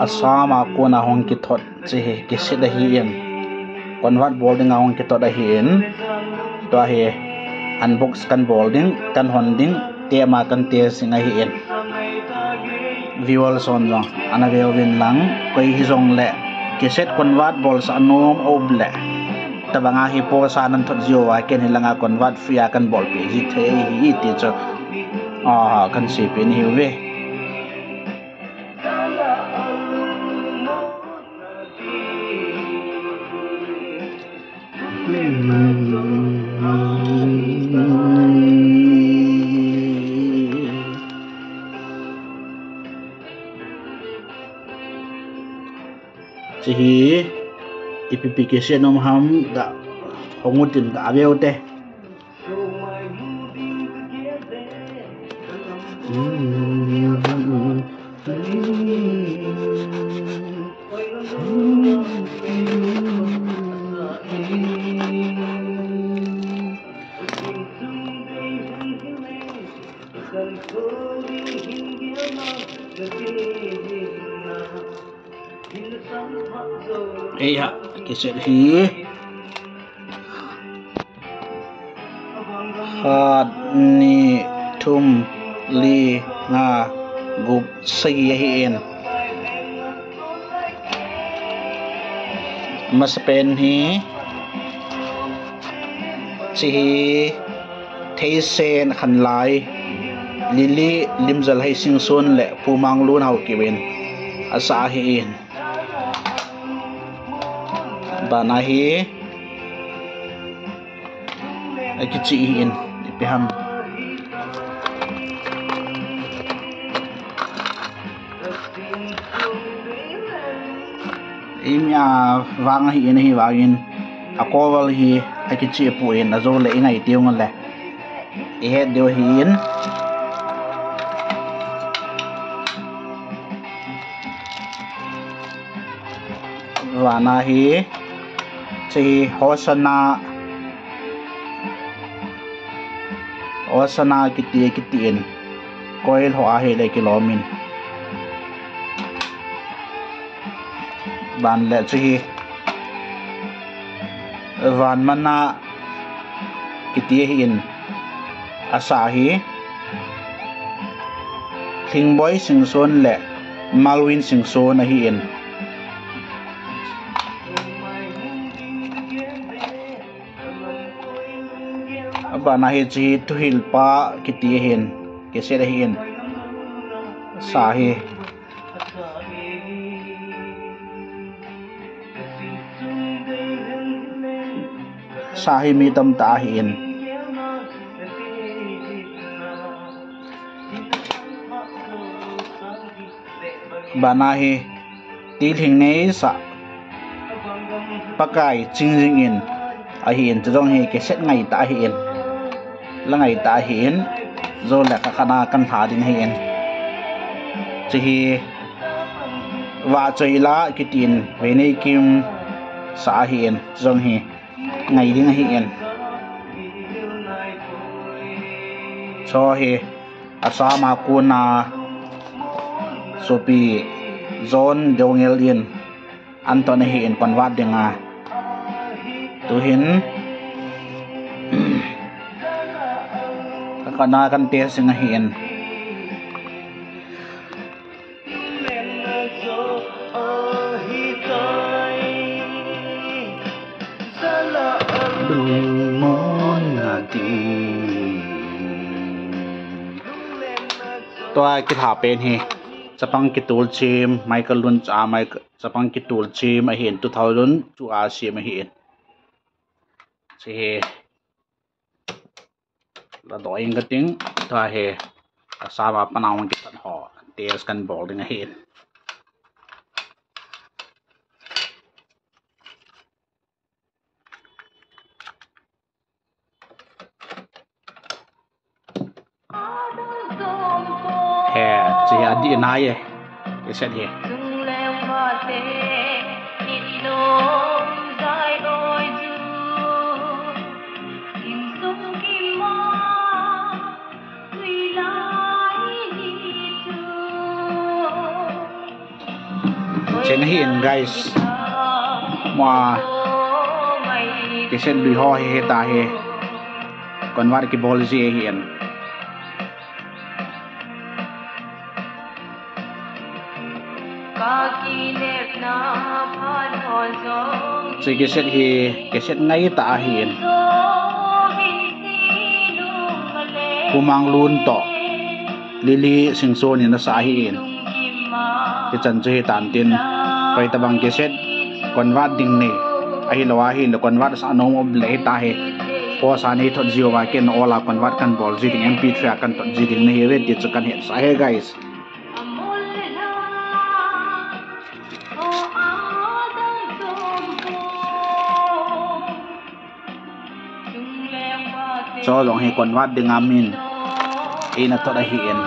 asama ko na hong kitot si kisida hiin convert boarding hong kitot hiin to hi unbox kan boarding kan honding tema kan te singa hiin visual son jong ana win lang koi hizong le kiset convert bol sa anom oble tabanga hi po sanan thot jo wa ken hilanga convert fia kan bol pe ji the hi ti cho kan si pe ni we hi ipipication om ham da hongutin da aveu te iya kiset hi khat ni thum li nga gup sei hiin mas pen hi chi theisen khan lai lili limjal hai sing son le pumang lun hau kiwin asa hiin bana hi akichi in ipiham imya wang hi in hi wangin akowal hi akichi puin azo le ingai tiung le e het deu hi in wana hi si hosana kitiin koil ho ahe le kilomin ban le chi van mana kitiin asahi thingboy singson le malwin singson hi in bana hi chi tuhil pa kiti hin kese hin sahi mi tam ta hin bana hi til hing nei sa pakai chingjing in a hin chong hi kese ngai ta hin langai ta hin zo la ka khana kan tha din hin chi hi wa choila kitin venei kim sa hin zong hi ngai ding hin cho hi asama kuna sopi zon dongel in anton hin konwat dinga tu hin kana kan te sing hin toa ki tha pen hi chapang ki tul chim michael lun cha mai chapang ki tul chim a hin 2000 chu a sim hi che la doing gating ta he asama panawang ki tan ho tes kan boarding hi he chi adi na ye ke set he chen hiền guys mà cái sen lùi ho he ta he còn vắt cái ball gì hiền chỉ cái sen ngay ta hiền kumang lun to lili singso ni na sa hiền cái chân chơi tàn tin vậy ta bằng cái set còn vắt đinh này ai lo hi lo kon wat sa no mo ble ta he po sa ni thot jiwa ken ola kon wat kan ball ji ding mp3 kan tot ji ding ne he ti chu kan he sa he guys cho long he kon wat ding amin ina to da hi en